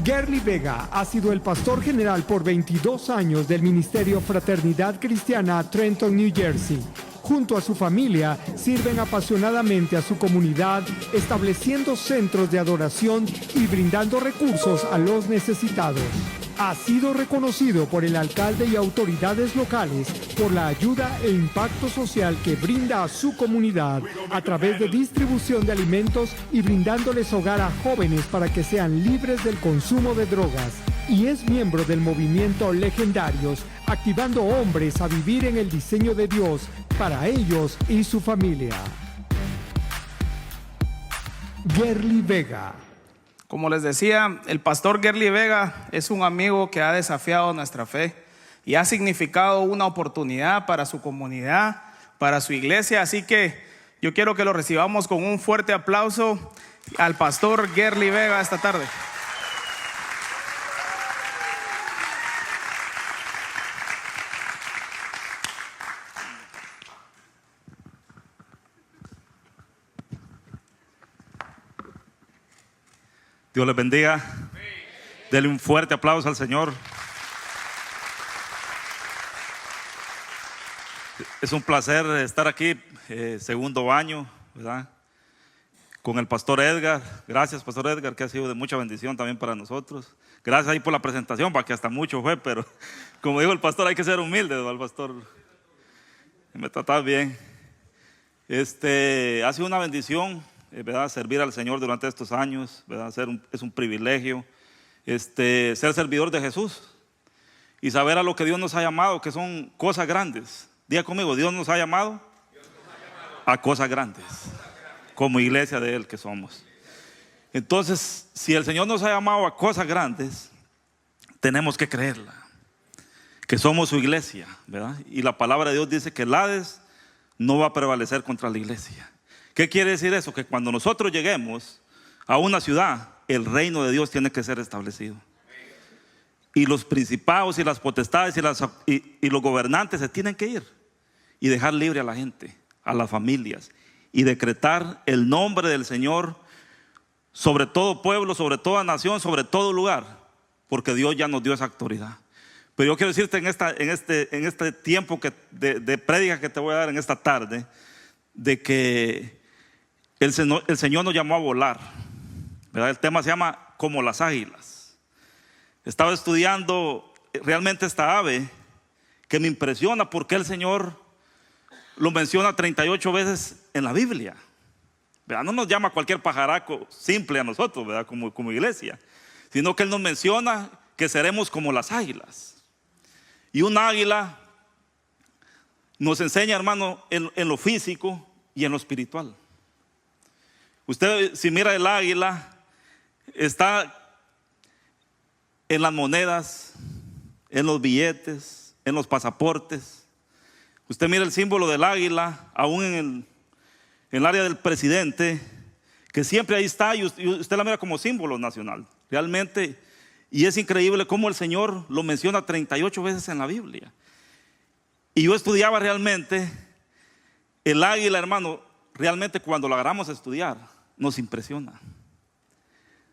Gerly Vega ha sido el pastor general por 22 años del Ministerio Fraternidad Cristiana Trenton, New Jersey. Junto a su familia, sirven apasionadamente a su comunidad, estableciendo centros de adoración y brindando recursos a los necesitados. Ha sido reconocido por el alcalde y autoridades locales por la ayuda e impacto social que brinda a su comunidad a través de distribución de alimentos y brindándoles hogar a jóvenes para que sean libres del consumo de drogas. Y es miembro del movimiento Legendarios, activando hombres a vivir en el diseño de Dios para ellos y su familia. Gerly Vega. Como les decía, el pastor Gerly Vega es un amigo que ha desafiado nuestra fe y ha significado una oportunidad para su comunidad, para su iglesia. Así que yo quiero que lo recibamos con un fuerte aplauso al pastor Gerly Vega esta tarde. Dios les bendiga. Denle un fuerte aplauso al Señor. Es un placer estar aquí, segundo año, ¿verdad? Con el pastor Edgar. Gracias, pastor Edgar, que ha sido de mucha bendición también para nosotros. Gracias ahí por la presentación, para que hasta mucho fue, pero como dijo el pastor, hay que ser humilde, ¿no? El pastor me trataba bien. Ha sido una bendición, ¿verdad? Servir al Señor durante estos años, ¿verdad? Es un privilegio ser servidor de Jesús y saber a lo que Dios nos ha llamado, que son cosas grandes. Diga conmigo, Dios nos ha llamado a cosas grandes, como iglesia de Él que somos. Entonces, si el Señor nos ha llamado a cosas grandes, tenemos que creerla, que somos su iglesia, ¿verdad? Y la palabra de Dios dice que el Hades no va a prevalecer contra la iglesia. ¿Qué quiere decir eso? Que cuando nosotros lleguemos a una ciudad, el reino de Dios tiene que ser establecido. Y los principados y las potestades y los gobernantes se tienen que ir y dejar libre a la gente, a las familias, y decretar el nombre del Señor sobre todo pueblo, sobre toda nación, sobre todo lugar, porque Dios ya nos dio esa autoridad. Pero yo quiero decirte en este tiempo de prédica que te voy a dar en esta tarde, de que el Señor nos llamó a volar, ¿verdad? El tema se llama como las águilas. Estaba estudiando realmente esta ave que me impresiona porque el Señor lo menciona 38 veces en la Biblia, ¿verdad? No nos llama cualquier pajaraco simple a nosotros, ¿verdad? Como iglesia, sino que Él nos menciona que seremos como las águilas. Y un águila nos enseña, hermano, en lo físico y en lo espiritual. Usted, si mira el águila, está en las monedas, en los billetes, en los pasaportes. Usted mira el símbolo del águila, aún en el área del presidente, que siempre ahí está, y usted la mira como símbolo nacional, realmente. Y es increíble cómo el Señor lo menciona 38 veces en la Biblia. Y yo estudiaba realmente el águila, hermano, realmente cuando lo agarramos a estudiar, nos impresiona.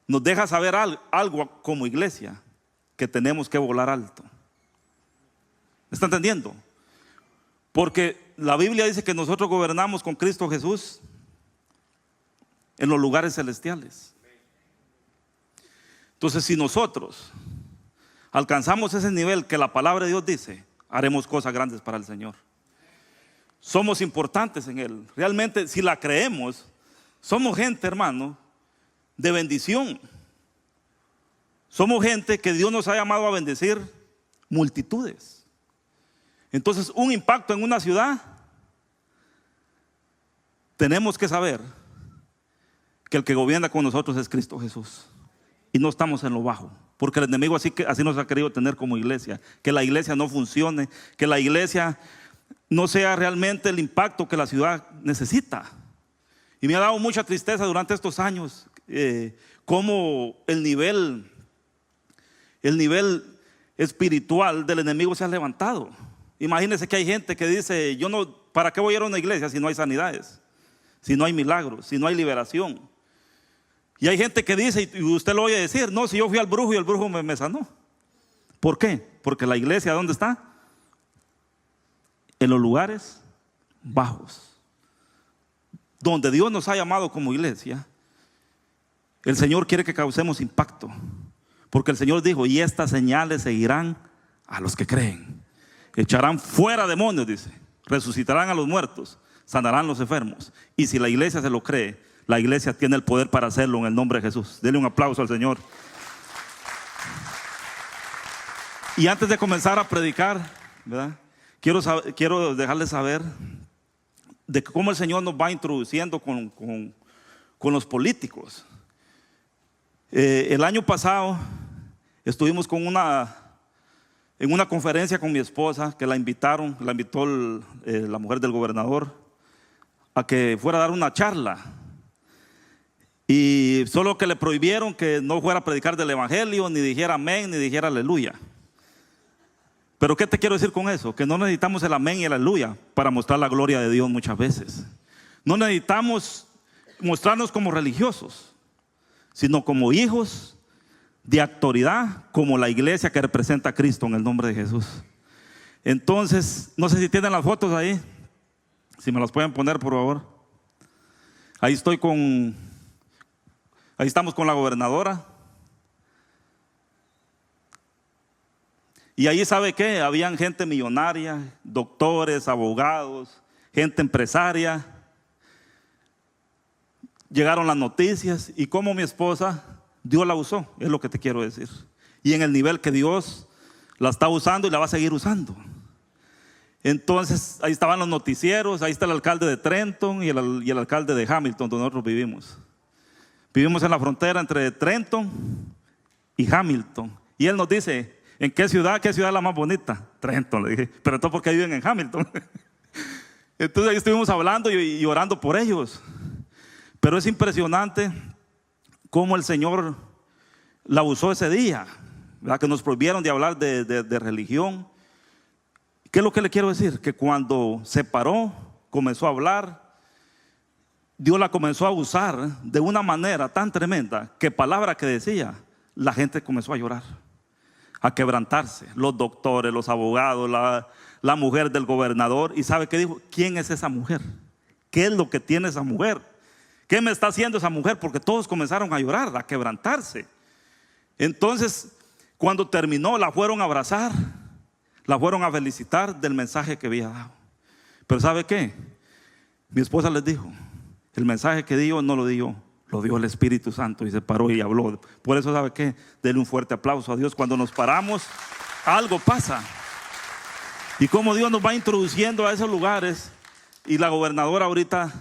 Nos deja saber algo como iglesia, que tenemos que volar alto. ¿Me está entendiendo? Porque la Biblia dice que nosotros gobernamos con Cristo Jesús en los lugares celestiales. Entonces, si nosotros alcanzamos ese nivel que la palabra de Dios dice, haremos cosas grandes para el Señor. Somos importantes en Él. Realmente, si la creemos, somos gente, hermano, de bendición. Somos gente que Dios nos ha llamado a bendecir multitudes. Entonces, un impacto en una ciudad, tenemos que saber que el que gobierna con nosotros es Cristo Jesús. Y no estamos en lo bajo, porque el enemigo así nos ha querido tener como iglesia. Que la iglesia no funcione, que la iglesia no sea realmente el impacto que la ciudad necesita. Y me ha dado mucha tristeza durante estos años cómo el nivel espiritual del enemigo se ha levantado. Imagínense que hay gente que dice, ¿para qué voy a ir a una iglesia si no hay sanidades? Si no hay milagros, si no hay liberación. Y hay gente que dice, y usted lo oye decir, no, si yo fui al brujo y el brujo me sanó. ¿Por qué? Porque la iglesia, ¿dónde está? En los lugares bajos. Donde Dios nos ha llamado como iglesia, el Señor quiere que causemos impacto. Porque el Señor dijo, y estas señales seguirán a los que creen. Echarán fuera demonios, dice. Resucitarán a los muertos, sanarán los enfermos. Y si la iglesia se lo cree, la iglesia tiene el poder para hacerlo en el nombre de Jesús. Denle un aplauso al Señor. Y antes de comenzar a predicar, ¿verdad?, quiero dejarles saber de cómo el Señor nos va introduciendo con los políticos. El año pasado estuvimos en una conferencia con mi esposa, que la invitó la mujer del gobernador a que fuera a dar una charla. Y solo que le prohibieron que no fuera a predicar del evangelio, ni dijera amén, ni dijera aleluya. Pero ¿qué te quiero decir con eso? Que no necesitamos el amén y el aleluya para mostrar la gloria de Dios muchas veces. No necesitamos mostrarnos como religiosos, sino como hijos de autoridad, como la iglesia que representa a Cristo en el nombre de Jesús. Entonces, no sé si tienen las fotos ahí, si me las pueden poner por favor. Ahí estamos con la gobernadora. Y ahí, ¿sabe qué? Habían gente millonaria, doctores, abogados, gente empresaria. Llegaron las noticias y como mi esposa, Dios la usó, es lo que te quiero decir. Y en el nivel que Dios la está usando y la va a seguir usando. Entonces, ahí estaban los noticieros, ahí está el alcalde de Trenton y el alcalde de Hamilton, donde nosotros vivimos. Vivimos en la frontera entre Trenton y Hamilton. Y él nos dice, ¿en qué ciudad es la más bonita? Trenton, le dije. Pero entonces, ¿por qué viven en Hamilton? Entonces ahí estuvimos hablando y orando por ellos. Pero es impresionante cómo el Señor la usó ese día, ¿verdad? Que nos prohibieron de hablar de religión. ¿Qué es lo que le quiero decir? Que cuando se paró, comenzó a hablar, Dios la comenzó a usar de una manera tan tremenda que palabra que decía, la gente comenzó a llorar, a quebrantarse. Los doctores, los abogados, la mujer del gobernador. ¿Y sabe qué dijo? ¿Quién es esa mujer? ¿Qué es lo que tiene esa mujer? ¿Qué me está haciendo esa mujer? Porque todos comenzaron a llorar, a quebrantarse. Entonces, cuando terminó, la fueron a abrazar, la fueron a felicitar del mensaje que había dado. Pero ¿sabe qué? Mi esposa les dijo, el mensaje que dio no lo dio, lo dio el Espíritu Santo, y se paró y habló. Por eso, ¿sabe qué? Denle un fuerte aplauso a Dios. Cuando nos paramos, algo pasa. Y como Dios nos va introduciendo a esos lugares. Y la gobernadora ahorita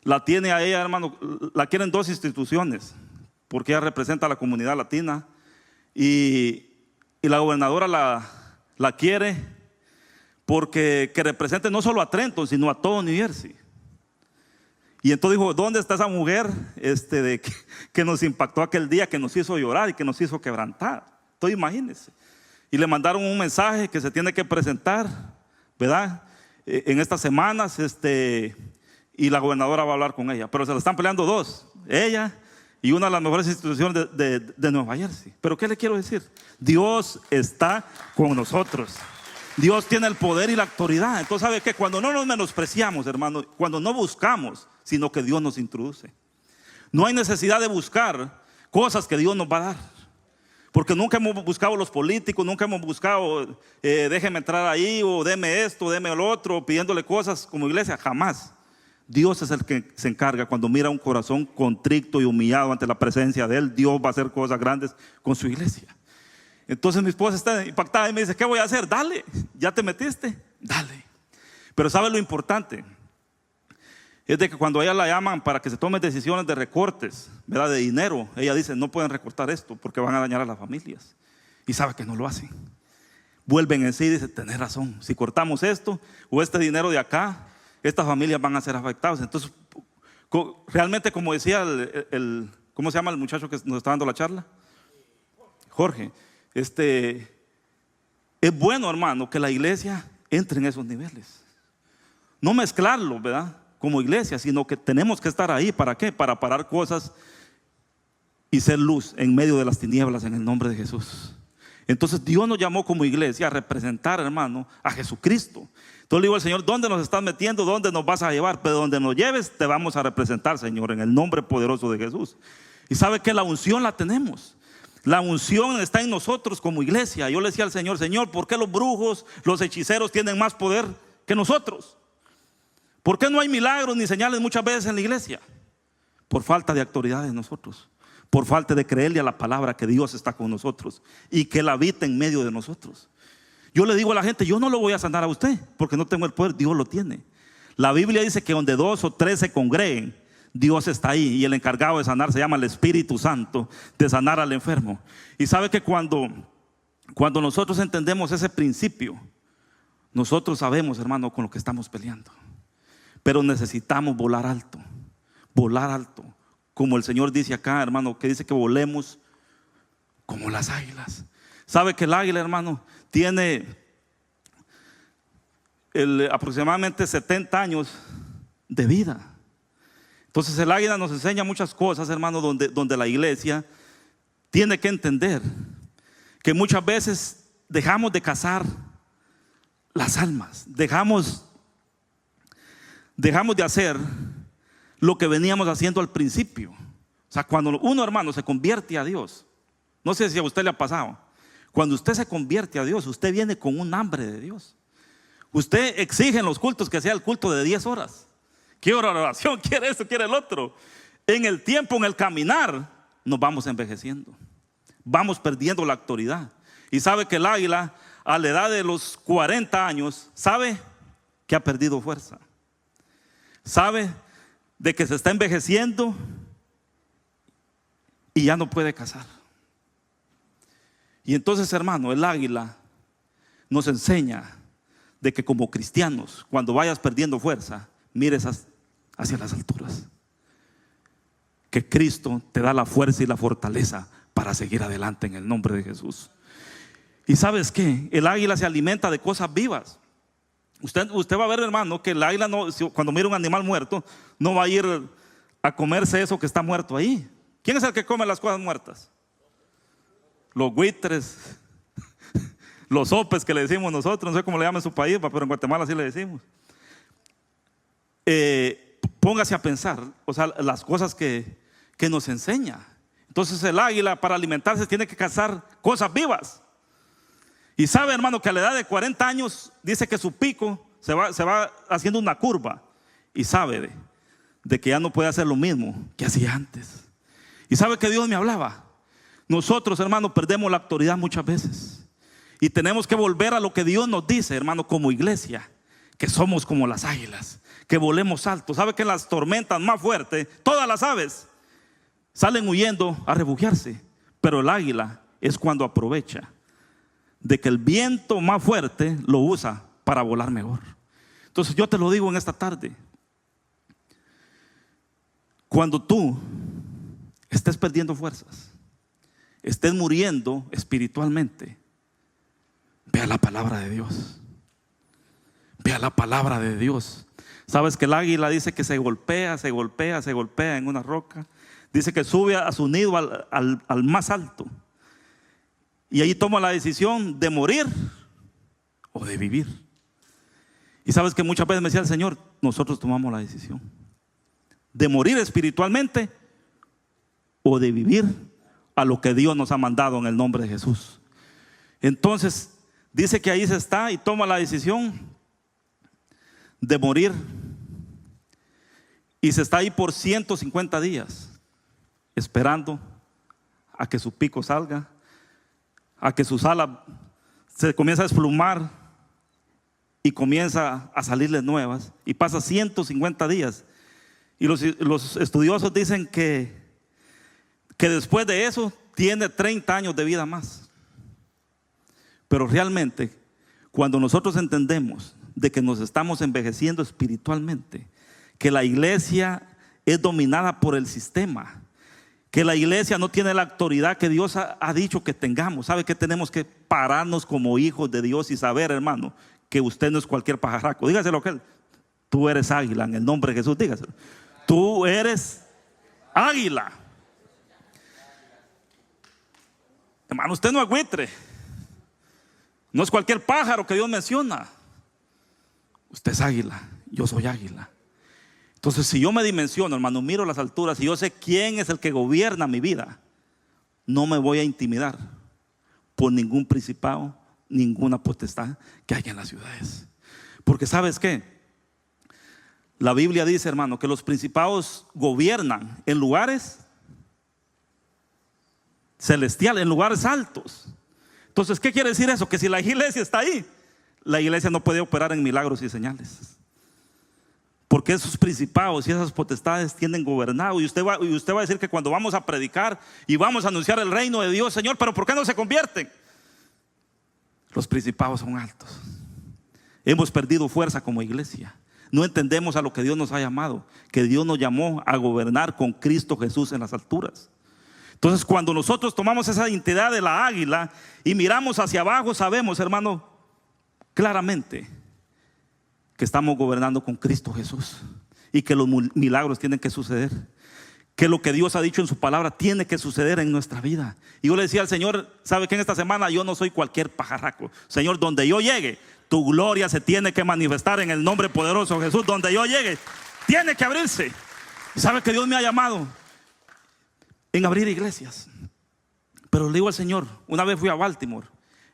la tiene a ella, hermano, la quieren dos instituciones, porque ella representa a la comunidad latina. Y la gobernadora la quiere porque que represente no solo a Trenton, sino a todo New Jersey. Y entonces dijo, ¿dónde está esa mujer que nos impactó aquel día, que nos hizo llorar y que nos hizo quebrantar? Entonces imagínense. Y le mandaron un mensaje que se tiene que presentar, ¿verdad? En estas semanas, y la gobernadora va a hablar con ella. Pero se la están peleando dos, ella y una de las mejores instituciones de Nueva Jersey. Pero ¿qué le quiero decir? Dios está con nosotros. Dios tiene el poder y la autoridad. Entonces, ¿sabe qué? Cuando no nos menospreciamos, hermano, cuando no buscamos, sino que Dios nos introduce. No hay necesidad de buscar cosas que Dios nos va a dar. Porque nunca hemos buscado los políticos, nunca hemos buscado, déjeme entrar ahí, o deme esto, deme lo otro, pidiéndole cosas como iglesia, jamás. Dios es el que se encarga. Cuando mira un corazón contrito y humillado ante la presencia de Él, Dios va a hacer cosas grandes con su iglesia. Entonces mi esposa está impactada y me dice, ¿qué voy a hacer? Dale, ¿ya te metiste? Dale. Pero ¿sabe lo importante? Es de que cuando a ella la llaman para que se tomen decisiones de recortes, ¿verdad?, de dinero, ella dice, no pueden recortar esto porque van a dañar a las familias. Y sabe que no lo hacen. Vuelven en sí y dicen, tenés razón, si cortamos esto o este dinero de acá, estas familias van a ser afectadas. Entonces, realmente, como decía ¿cómo se llama el muchacho que nos está dando la charla? Jorge. Es bueno, hermano, que la iglesia entre en esos niveles. No mezclarlo, ¿verdad?, como iglesia, sino que tenemos que estar ahí. ¿Para qué? Para parar cosas y ser luz en medio de las tinieblas en el nombre de Jesús. Entonces Dios nos llamó como iglesia a representar, hermano, a Jesucristo. Entonces le digo al Señor, ¿dónde nos estás metiendo? ¿Dónde nos vas a llevar? Pero donde nos lleves te vamos a representar, Señor, en el nombre poderoso de Jesús. Y sabe que la unción la tenemos. La unción está en nosotros como iglesia. Yo le decía al Señor, Señor, ¿por qué los brujos, los hechiceros tienen más poder que nosotros? ¿Por qué no hay milagros ni señales muchas veces en la iglesia? Por falta de autoridad de nosotros, por falta de creerle a la palabra que Dios está con nosotros y que Él habita en medio de nosotros. Yo le digo a la gente, yo no lo voy a sanar a usted porque no tengo el poder, Dios lo tiene. La Biblia dice que donde 2 o 3 se congreguen, Dios está ahí, y el encargado de sanar se llama el Espíritu Santo, de sanar al enfermo. Y sabe que cuando nosotros entendemos ese principio, nosotros sabemos, hermano, con lo que estamos peleando. Pero necesitamos volar alto, como el Señor dice acá, hermano, que dice que volemos como las águilas. Sabe que el águila, hermano, tiene aproximadamente 70 años de vida. Entonces el águila nos enseña muchas cosas, hermano, donde la iglesia tiene que entender que muchas veces dejamos de cazar las almas, dejamos de hacer lo que veníamos haciendo al principio. O sea, cuando uno, hermano, se convierte a Dios, no sé si a usted le ha pasado, cuando usted se convierte a Dios, usted viene con un hambre de Dios. Usted exige en los cultos que sea el culto de 10 horas. Quiere oración, quiere esto, quiere el otro. En el tiempo, en el caminar, nos vamos envejeciendo, vamos perdiendo la autoridad. Y sabe que el águila, a la edad de los 40 años, sabe que ha perdido fuerza, sabe de que se está envejeciendo y ya no puede cazar. Y entonces, hermano, el águila nos enseña de que como cristianos, cuando vayas perdiendo fuerza, mires hacia las alturas, que Cristo te da la fuerza y la fortaleza para seguir adelante en el nombre de Jesús. Y ¿sabes qué? El águila se alimenta de cosas vivas. Usted va a ver, hermano, que el águila cuando mira un animal muerto, no va a ir a comerse eso que está muerto ahí. ¿Quién es el que come las cosas muertas? Los buitres, los sopes que le decimos nosotros, no sé cómo le llaman en su país, pero en Guatemala así le decimos. Póngase a pensar, o sea, las cosas que nos enseña. Entonces el águila, para alimentarse, tiene que cazar cosas vivas. Y sabe, hermano, que a la edad de 40 años dice que su pico se va haciendo una curva. Y sabe de que ya no puede hacer lo mismo que hacía antes. Y sabe que Dios me hablaba. Nosotros, hermano, perdemos la autoridad muchas veces. Y tenemos que volver a lo que Dios nos dice, hermano, como iglesia, que somos como las águilas, que volemos alto. ¿Sabe que en las tormentas más fuertes, todas las aves salen huyendo a refugiarse? Pero el águila es cuando aprovecha de que el viento más fuerte lo usa para volar mejor. Entonces yo te lo digo en esta tarde. Cuando tú estés perdiendo fuerzas, estés muriendo espiritualmente, vea la palabra de Dios. Vea la palabra de Dios. Sabes que el águila dice que se golpea en una roca. Dice que sube a su nido al más alto. Y ahí toma la decisión de morir o de vivir. Y sabes que muchas veces me decía el Señor, nosotros tomamos la decisión de morir espiritualmente o de vivir a lo que Dios nos ha mandado en el nombre de Jesús. Entonces dice que ahí se está y toma la decisión de morir. Y se está ahí por 150 días esperando a que su pico salga, a que sus alas se comienza a desplumar y comienza a salirle nuevas. Y pasa 150 días. Y los estudiosos dicen que después de eso tiene 30 años de vida más. Pero realmente, cuando nosotros entendemos de que nos estamos envejeciendo espiritualmente, que la iglesia es dominada por el sistema, que la iglesia no tiene la autoridad que Dios ha dicho que tengamos. ¿Sabe que tenemos que pararnos como hijos de Dios y saber, hermano, que usted no es cualquier pajaraco? Dígaselo a él. Tú eres águila en el nombre de Jesús, dígaselo. Tú eres águila. Hermano, usted no es buitre. No es cualquier pájaro que Dios menciona. Usted es águila, yo soy águila. Entonces, si yo me dimensiono, hermano, miro las alturas y yo sé quién es el que gobierna mi vida, no me voy a intimidar por ningún principado, ninguna potestad que haya en las ciudades. Porque ¿sabes qué? La Biblia dice, hermano, que los principados gobiernan en lugares celestiales, en lugares altos. Entonces, ¿qué quiere decir eso? Que si la iglesia está ahí, la iglesia no puede operar en milagros y señales. Porque esos principados y esas potestades tienen gobernado. Y usted va a decir que cuando vamos a predicar y vamos a anunciar el reino de Dios, Señor, pero ¿por qué no se convierten? Los principados son altos. Hemos perdido fuerza como iglesia. No entendemos a lo que Dios nos ha llamado, que Dios nos llamó a gobernar con Cristo Jesús en las alturas. Entonces, cuando nosotros tomamos esa identidad de la águila y miramos hacia abajo, sabemos, hermano, claramente que estamos gobernando con Cristo Jesús y que los milagros tienen que suceder, que lo que Dios ha dicho en su palabra tiene que suceder en nuestra vida. Y yo le decía al Señor, ¿sabe qué? En esta semana yo no soy cualquier pajarraco. Señor, donde yo llegue, tu gloria se tiene que manifestar en el nombre poderoso de Jesús. Donde yo llegue, tiene que abrirse. ¿Sabe que Dios me ha llamado en abrir iglesias? Pero le digo al Señor, una vez fui a Baltimore,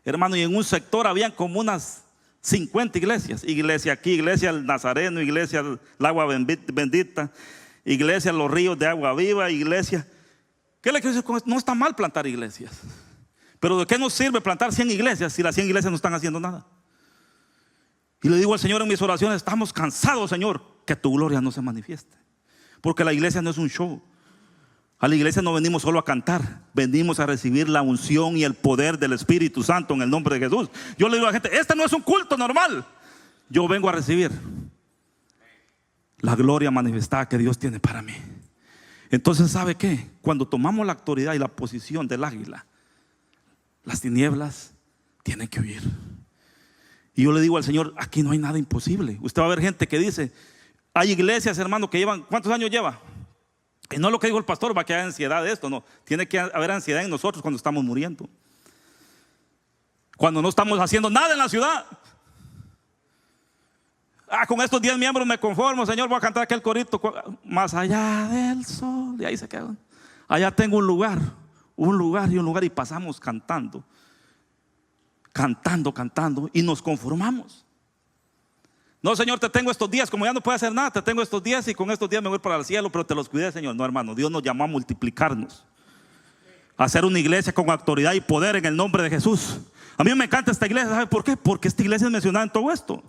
hermano, y en un sector habían como unas 50 iglesias. Iglesia aquí, iglesia el Nazareno, iglesia el agua bendita, iglesia los ríos de agua viva, iglesia. ¿Qué le quiero decir con esto? No está mal plantar iglesias, pero ¿de qué nos sirve plantar 100 iglesias si las 100 iglesias no están haciendo nada? Y le digo al Señor en mis oraciones, estamos cansados, Señor, que tu gloria no se manifieste. Porque la iglesia no es un show. A la iglesia no venimos solo a cantar, venimos a recibir la unción y el poder del Espíritu Santo en el nombre de Jesús. Yo le digo a la gente, este no es un culto normal. Yo vengo a recibir la gloria manifestada que Dios tiene para mí. Entonces, ¿sabe qué? Cuando tomamos la autoridad y la posición del águila, las tinieblas tienen que huir. Y yo le digo al Señor, aquí no hay nada imposible. Usted va a ver gente que dice, hay iglesias, hermano, que llevan, ¿cuántos años lleva? Y no es lo que dijo el pastor, va a quedar ansiedad de esto, no. Tiene que haber ansiedad en nosotros cuando estamos muriendo. Cuando no estamos haciendo nada en la ciudad. Con estos 10 miembros me conformo, Señor, voy a cantar aquel corito. Más allá del sol. Y ahí se quedan. Allá tengo un lugar y un lugar. Y pasamos cantando. Y nos conformamos. No, Señor, te tengo estos días, como ya no puedo hacer nada, te tengo estos días y con estos días me voy para el cielo, pero te los cuidé, Señor. No, hermano, Dios nos llamó a multiplicarnos, a hacer una iglesia con autoridad y poder en el nombre de Jesús. A mí me encanta esta iglesia, ¿sabe por qué? Porque esta iglesia es mencionada en todo esto.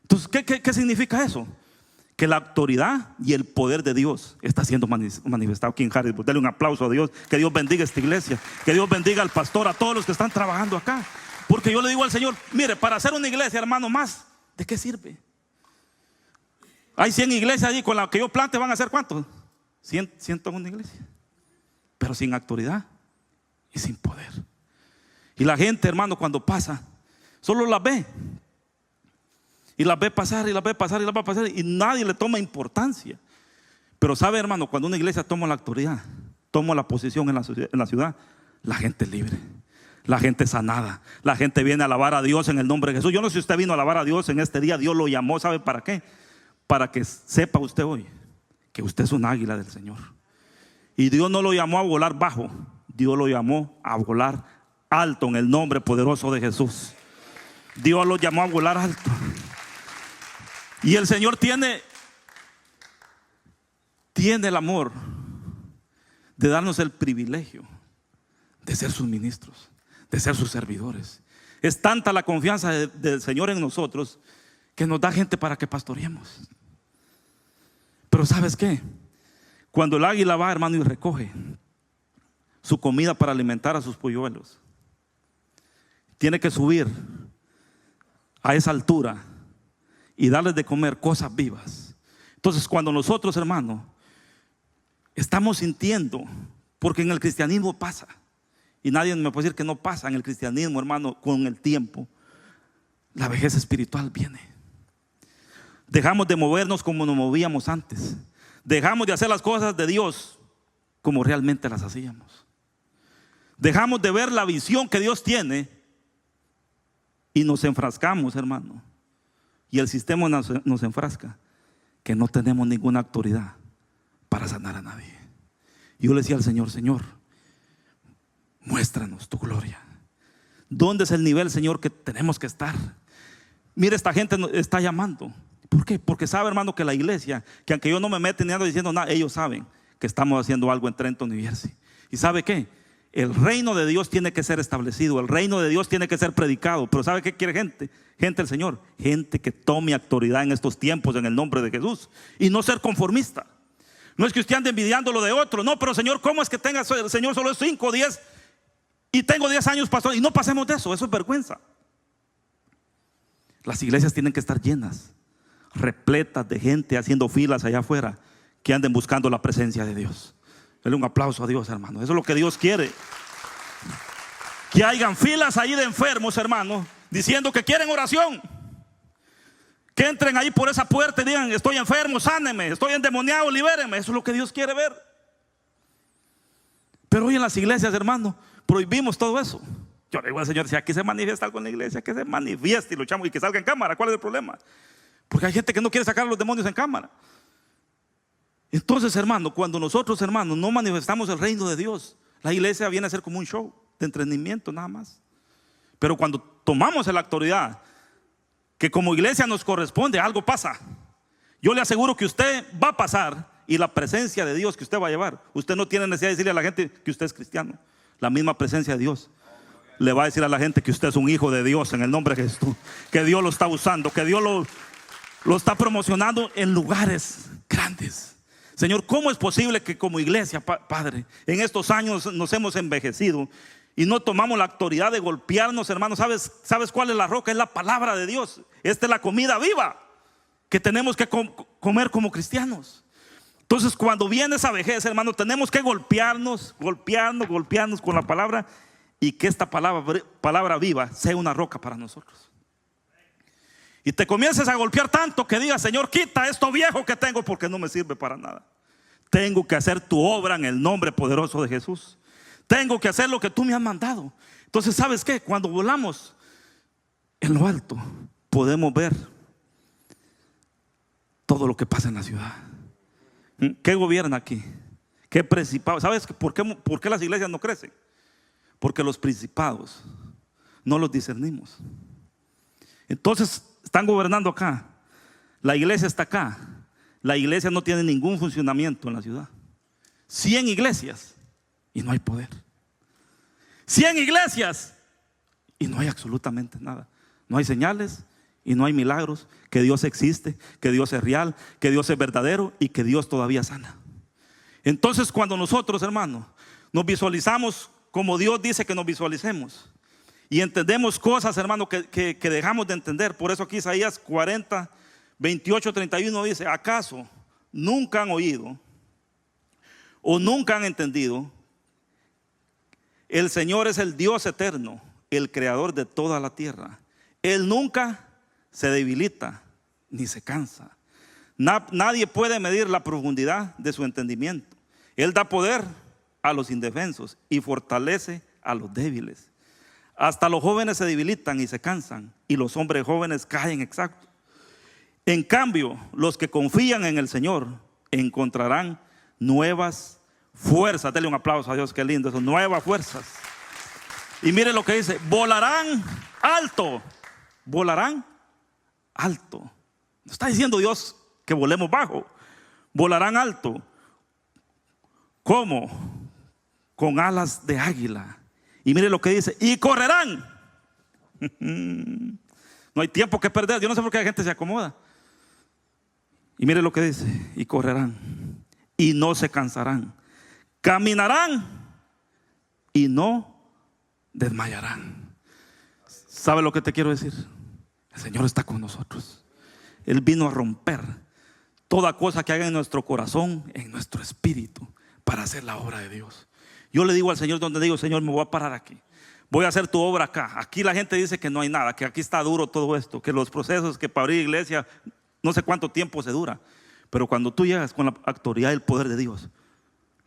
Entonces, ¿qué significa eso? Que la autoridad y el poder de Dios está siendo manifestado aquí en Harrisburg. Dale un aplauso a Dios, que Dios bendiga esta iglesia, que Dios bendiga al pastor, a todos los que están trabajando acá. Porque yo le digo al Señor, mire, para hacer una iglesia, hermano, más, ¿de qué sirve? Hay 100 iglesias allí, con la que yo plante van a ser ¿cuántos? 100 en una iglesia, pero sin autoridad y sin poder. Y la gente, hermano, cuando pasa, solo la ve. Y la ve pasar, y la ve pasar, y la va a pasar, y nadie le toma importancia. Pero sabe, hermano, cuando una iglesia toma la autoridad, toma la posición en la ciudad, la gente es libre. La gente es sanada. La gente viene a alabar a Dios en el nombre de Jesús. Yo no sé si usted vino a alabar a Dios en este día. Dios lo llamó, ¿sabe para qué? Para que sepa usted hoy que usted es un águila del Señor. Y Dios no lo llamó a volar bajo, Dios lo llamó a volar alto en el nombre poderoso de Jesús. Dios lo llamó a volar alto. Y el Señor tiene el amor de darnos el privilegio de ser sus ministros, de ser sus servidores. Es tanta la confianza del Señor en nosotros que nos da gente para que pastoreemos. Pero ¿sabes qué? Cuando el águila va, hermano, y recoge su comida para alimentar a sus polluelos, tiene que subir a esa altura y darles de comer cosas vivas. Entonces, cuando nosotros, hermano, estamos sintiendo, porque en el cristianismo pasa, y nadie me puede decir que no pasa en el cristianismo, hermano, con el tiempo, la vejez espiritual viene. Dejamos de movernos como nos movíamos antes. Dejamos de hacer las cosas de Dios como realmente las hacíamos. Dejamos de ver la visión que Dios tiene y nos enfrascamos, hermano. Y el sistema nos enfrasca, que no tenemos ninguna autoridad para sanar a nadie. Y yo le decía al Señor: Señor, muéstranos tu gloria. ¿Dónde es el nivel, Señor, que tenemos que estar? Mire, esta gente nos está llamando. ¿Por qué? Porque sabe, hermano, que la iglesia, que aunque yo no me meta ni ando diciendo nada, ellos saben que estamos haciendo algo en Trenton, New Jersey. ¿Y sabe qué? El reino de Dios tiene que ser establecido, el reino de Dios tiene que ser predicado. Pero ¿sabe qué quiere gente? Gente del Señor, gente que tome autoridad en estos tiempos en el nombre de Jesús, y no ser conformista. No es que usted ande envidiando lo de otro, no, pero Señor, ¿cómo es que tenga el Señor solo 5 o 10 y tengo 10 años, pastor, y no pasemos de eso? Eso es vergüenza. Las iglesias tienen que estar llenas, repletas de gente haciendo filas allá afuera, que anden buscando la presencia de Dios. Dale un aplauso a Dios, hermano. Eso es lo que Dios quiere. Que hayan filas ahí de enfermos, hermano, diciendo que quieren oración. Que entren ahí por esa puerta y digan: estoy enfermo, sáneme, estoy endemoniado, libéreme. Eso es lo que Dios quiere ver. Pero hoy en las iglesias, hermano, prohibimos todo eso. Yo le digo al Señor: si aquí se manifiesta algo en la iglesia, que se manifieste y lo echamos y que salga en cámara. ¿Cuál es el problema? Porque hay gente que no quiere sacar a los demonios en cámara. Entonces, hermano, cuando nosotros, hermanos, no manifestamos el reino de Dios, la iglesia viene a ser como un show de entretenimiento nada más. Pero cuando tomamos la autoridad que como iglesia nos corresponde, algo pasa. Yo le aseguro que usted va a pasar, y la presencia de Dios que usted va a llevar, usted no tiene necesidad de decirle a la gente que usted es cristiano. La misma presencia de Dios le va a decir a la gente que usted es un hijo de Dios en el nombre de Jesús, que Dios lo está usando, que Dios lo está promocionando en lugares grandes. Señor, ¿cómo es posible que como iglesia, Padre, en estos años nos hemos envejecido y no tomamos la autoridad de golpearnos, hermanos? ¿Sabes cuál es la roca? Es la palabra de Dios. Esta es la comida viva que tenemos que comer como cristianos. Entonces, cuando viene esa vejez, hermano, tenemos que golpearnos con la palabra, y que esta palabra viva sea una roca para nosotros. Y te comiences a golpear tanto que digas: Señor, quita esto viejo que tengo, porque no me sirve para nada. Tengo que hacer tu obra en el nombre poderoso de Jesús. Tengo que hacer lo que tú me has mandado. Entonces, ¿sabes qué? Cuando volamos en lo alto, podemos ver todo lo que pasa en la ciudad. ¿Qué gobierna aquí? ¿Qué principado? ¿Sabes por qué las iglesias no crecen? Porque los principados no los discernimos. Entonces están gobernando acá, la iglesia está acá, la iglesia no tiene ningún funcionamiento en la ciudad. 100 iglesias y no hay poder. 100 iglesias y no hay absolutamente nada. No hay señales y no hay milagros. Que Dios existe, que Dios es real, que Dios es verdadero y que Dios todavía sana. Entonces, cuando nosotros, hermanos, nos visualizamos como Dios dice que nos visualicemos, y entendemos cosas, hermano, que dejamos de entender. Por eso aquí Isaías 40, 28, 31 dice: ¿acaso nunca han oído o nunca han entendido? El Señor es el Dios eterno, el creador de toda la tierra. Él nunca se debilita ni se cansa. Nadie puede medir la profundidad de su entendimiento. Él da poder a los indefensos y fortalece a los débiles. Hasta los jóvenes se debilitan y se cansan, y los hombres jóvenes caen exhaustos. En cambio, los que confían en el Señor encontrarán nuevas fuerzas. Dele un aplauso a Dios, qué lindo eso, nuevas fuerzas. Y mire lo que dice: volarán alto. Volarán alto. No está diciendo Dios que volemos bajo. Volarán alto. ¿Cómo? Con alas de águila. Y mire lo que dice: y correrán. No hay tiempo que perder. Yo no sé por qué la gente se acomoda. Y mire lo que dice: y correrán y no se cansarán, caminarán y no desmayarán. ¿Sabe lo que te quiero decir? El Señor está con nosotros. Él vino a romper toda cosa que haga en nuestro corazón, en nuestro espíritu, para hacer la obra de Dios. Yo le digo al Señor, donde digo: Señor, me voy a parar aquí, voy a hacer tu obra acá. Aquí la gente dice que no hay nada, que aquí está duro todo esto, que los procesos, que para abrir iglesia no sé cuánto tiempo se dura, pero cuando tú llegas con la autoridad y el poder de Dios,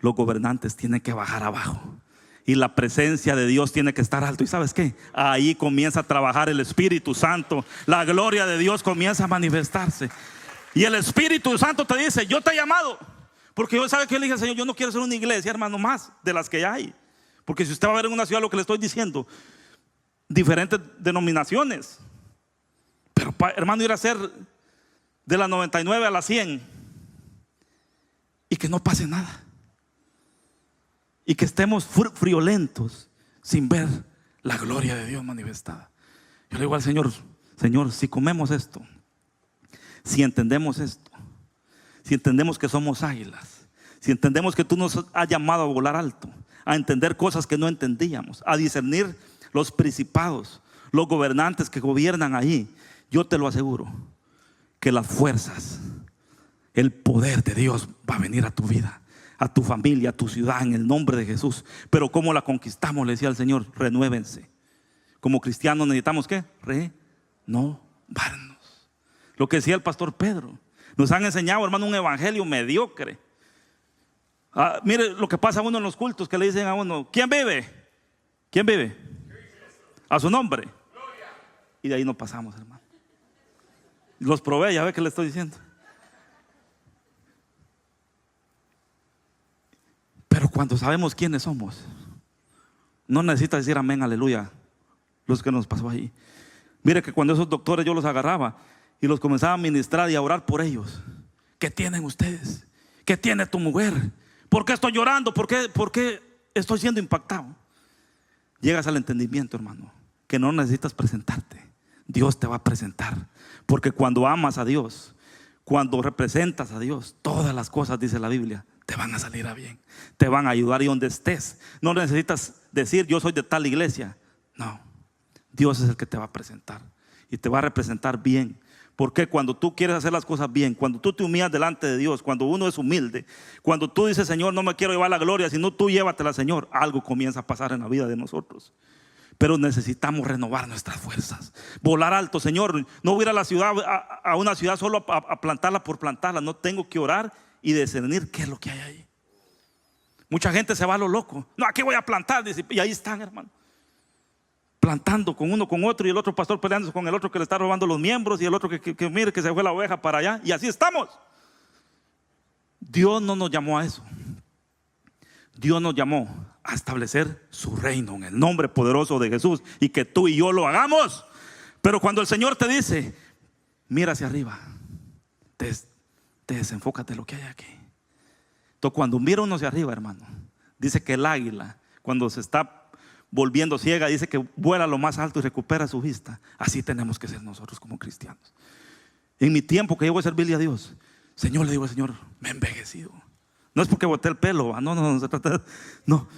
los gobernantes tienen que bajar abajo y la presencia de Dios tiene que estar alto. ¿Y sabes qué? Ahí comienza a trabajar el Espíritu Santo. La gloria de Dios comienza a manifestarse. Y el Espíritu Santo te dice: yo te he llamado. Porque yo, ¿sabe qué le dije al Señor? Yo no quiero ser una iglesia, hermano, más de las que hay. Porque si usted va a ver en una ciudad lo que le estoy diciendo, diferentes denominaciones. Pero hermano, ir a ser de las 99 a las 100 y que no pase nada. Y que estemos friolentos sin ver la gloria de Dios manifestada. Yo le digo al Señor: Señor, si comemos esto, si entendemos esto, si entendemos que somos águilas, si entendemos que tú nos has llamado a volar alto, a entender cosas que no entendíamos, a discernir los principados, los gobernantes que gobiernan ahí, yo te lo aseguro que las fuerzas, el poder de Dios va a venir a tu vida, a tu familia, a tu ciudad, en el nombre de Jesús. Pero ¿cómo la conquistamos? Le decía al Señor: renuévense. Como cristianos necesitamos ¿qué? Renovarnos. Lo que decía el pastor Pedro. Nos han enseñado, hermano, un evangelio mediocre. Mire lo que pasa a uno en los cultos, que le dicen a uno: ¿quién vive? ¿Quién vive? A su nombre. Y de ahí no pasamos, hermano. Los probé, ya ve que le estoy diciendo. Pero cuando sabemos quiénes somos, no necesita decir amén, aleluya, los que nos pasó ahí. Mire que cuando esos doctores yo los agarraba y los comenzaba a ministrar y a orar por ellos. ¿Qué tienen ustedes? ¿Qué tiene tu mujer? ¿Por qué estoy llorando? ¿Por qué estoy siendo impactado? Llegas al entendimiento, hermano, que no necesitas presentarte. Dios te va a presentar. Porque cuando amas a Dios, cuando representas a Dios, todas las cosas, dice la Biblia, te van a salir a bien, te van a ayudar. Y donde estés, no necesitas decir: yo soy de tal iglesia. No, Dios es el que te va a presentar y te va a representar bien. Porque cuando tú quieres hacer las cosas bien, cuando tú te humillas delante de Dios, cuando uno es humilde, cuando tú dices: Señor, no me quiero llevar la gloria, sino tú llévatela, Señor, algo comienza a pasar en la vida de nosotros. Pero necesitamos renovar nuestras fuerzas, volar alto. Señor, no voy a ir a la ciudad, a una ciudad solo a plantarla por plantarla. No, tengo que orar y discernir qué es lo que hay ahí. Mucha gente se va a lo loco. No, aquí voy a plantar, dice, y ahí están, hermano, plantando con uno, con otro, y el otro pastor peleándose con el otro que le está robando los miembros, y el otro que mire que se fue la oveja para allá, y así estamos. Dios no nos llamó a eso. Dios nos llamó a establecer su reino en el nombre poderoso de Jesús, y que tú y yo lo hagamos. Pero cuando el Señor te dice: mira hacia arriba, te desenfócate de lo que hay aquí. Entonces, cuando mira uno hacia arriba, hermano, dice que el águila, cuando se está volviendo ciega, dice que vuela lo más alto y recupera su vista. Así tenemos que ser nosotros como cristianos. En mi tiempo que llevo a servirle a Dios, Señor, le digo al Señor: me he envejecido. No es porque boté el pelo, no se trata de, no.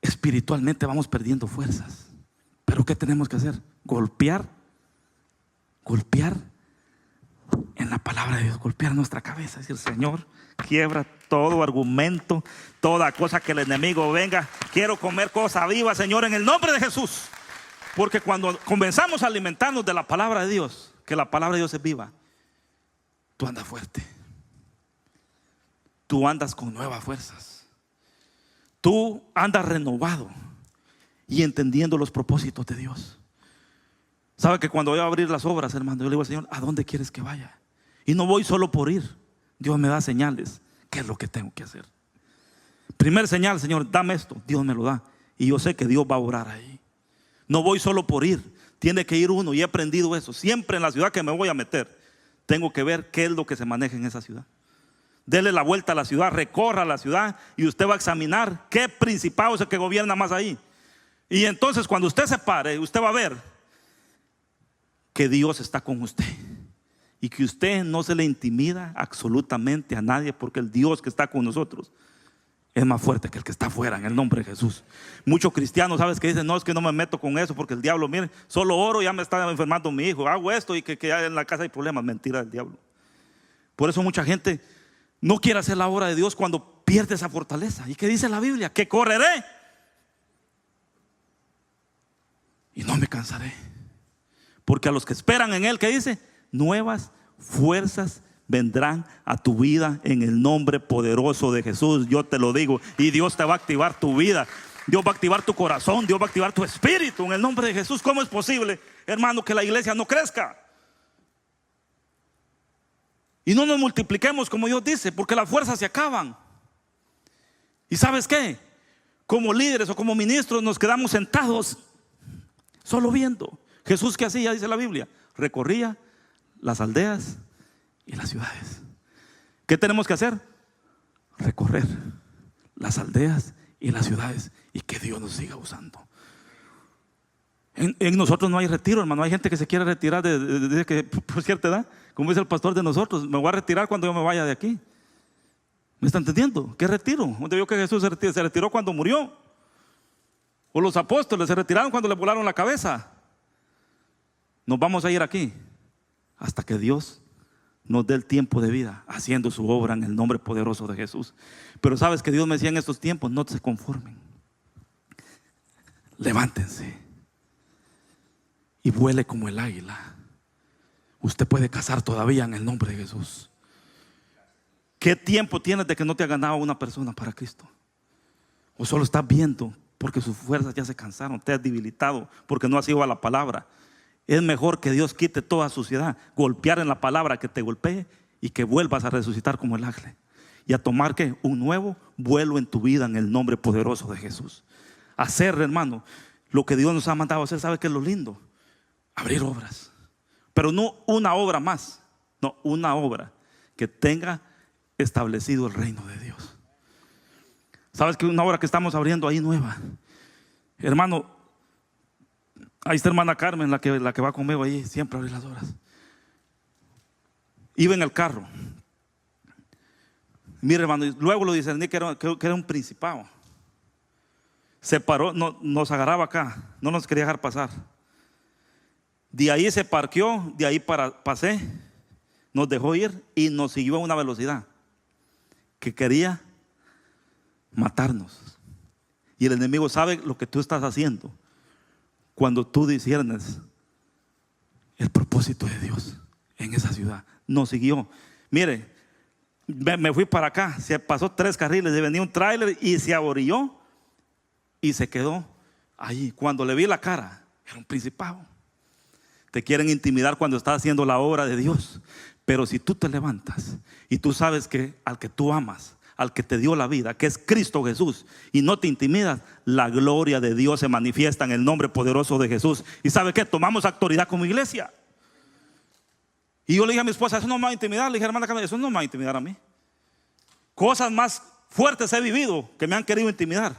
Espiritualmente vamos perdiendo fuerzas. Pero ¿qué tenemos que hacer? Golpear en la palabra de Dios, golpear nuestra cabeza, decir: Señor, quiebra todo argumento, toda cosa que el enemigo venga. Quiero comer cosa viva, Señor, en el nombre de Jesús. Porque cuando comenzamos a alimentarnos de la palabra de Dios, que la palabra de Dios es viva, tú andas fuerte, tú andas con nuevas fuerzas, tú andas renovado y entendiendo los propósitos de Dios. Sabe que cuando voy a abrir las obras, hermano, yo le digo al Señor: ¿a dónde quieres que vaya? Y no voy solo por ir. Dios me da señales. ¿Qué es lo que tengo que hacer? Primer señal: Señor, dame esto. Dios me lo da. Y yo sé que Dios va a orar ahí. No voy solo por ir. Tiene que ir uno, y he aprendido eso. Siempre en la ciudad que me voy a meter, tengo que ver qué es lo que se maneja en esa ciudad. Dele la vuelta a la ciudad, recorra la ciudad, y usted va a examinar qué principado es el que gobierna más ahí. Y entonces cuando usted se pare, usted va a ver que Dios está con usted, y que usted no se le intimida absolutamente a nadie, porque el Dios que está con nosotros es más fuerte que el que está afuera, en el nombre de Jesús. Muchos cristianos, ¿sabes qué dicen? No, es que no me meto con eso porque el diablo, mire, solo oro, ya me está enfermando mi hijo, hago esto y que ya en la casa hay problemas. Mentira del diablo. Por eso mucha gente no quiere hacer la obra de Dios cuando pierde esa fortaleza. ¿Y qué dice la Biblia? Que correré y no me cansaré, porque a los que esperan en Él, ¿qué dice? Nuevas fuerzas vendrán a tu vida en el nombre poderoso de Jesús. Yo te lo digo, y Dios te va a activar tu vida. Dios va a activar tu corazón, Dios va a activar tu espíritu en el nombre de Jesús. ¿Cómo es posible, hermano, que la iglesia no crezca? Y no nos multipliquemos como Dios dice, porque las fuerzas se acaban. ¿Y sabes qué? Como líderes o como ministros nos quedamos sentados solo viendo. Jesús, ¿qué hacía? Dice la Biblia, recorría las aldeas y las ciudades. ¿Qué tenemos que hacer? Recorrer las aldeas y las ciudades, y que Dios nos siga usando. En nosotros no hay retiro, hermano. Hay gente que se quiere retirar de que por cierta edad, como dice el pastor de nosotros, me voy a retirar cuando yo me vaya de aquí. ¿Me está entendiendo? ¿Qué retiro? ¿Dónde vio que Jesús se retiró cuando murió? O los apóstoles se retiraron cuando le volaron la cabeza. Nos vamos a ir aquí hasta que Dios nos dé el tiempo de vida haciendo su obra en el nombre poderoso de Jesús. Pero sabes que Dios me decía en estos tiempos, no se conformen, levántense y vuele como el águila. Usted puede cazar todavía en el nombre de Jesús. ¿Qué tiempo tienes de que no te ha ganado una persona para Cristo? ¿O solo estás viendo porque sus fuerzas ya se cansaron, te has debilitado porque no has ido a la palabra? Es mejor que Dios quite toda suciedad, golpear en la palabra, que te golpee y que vuelvas a resucitar como el ángel y a tomar ¿qué? Un nuevo vuelo en tu vida en el nombre poderoso de Jesús. Hacer, hermano, lo que Dios nos ha mandado a hacer. ¿Sabe qué es lo lindo? Abrir obras, pero no una obra más, no, una obra que tenga establecido el reino de Dios. ¿Sabes que una obra que estamos abriendo ahí nueva? Hermano, ahí está hermana Carmen, la que va conmigo ahí, siempre abrir las obras. Iba en el carro. Mire, hermano, luego lo discerní que era un principado. Se paró, nos agarraba acá, no nos quería dejar pasar. De ahí se parqueó, de ahí pasé, nos dejó ir y nos siguió a una velocidad que quería matarnos. Y el enemigo sabe lo que tú estás haciendo cuando tú disiernes el propósito de Dios en esa ciudad. Nos siguió. Mire, me fui para acá, se pasó 3 carriles, y venía un tráiler y se aborilló y se quedó ahí. Cuando le vi la cara, era un principado. Te quieren intimidar cuando estás haciendo la obra de Dios. Pero si tú te levantas y tú sabes que al que tú amas, al que te dio la vida, que es Cristo Jesús, y no te intimidas, la gloria de Dios se manifiesta en el nombre poderoso de Jesús. ¿Y sabe qué? Tomamos autoridad como iglesia. Y yo le dije a mi esposa, eso no me va a intimidar. Le dije, hermana Carmen, eso no me va a intimidar a mí. Cosas más fuertes he vivido que me han querido intimidar,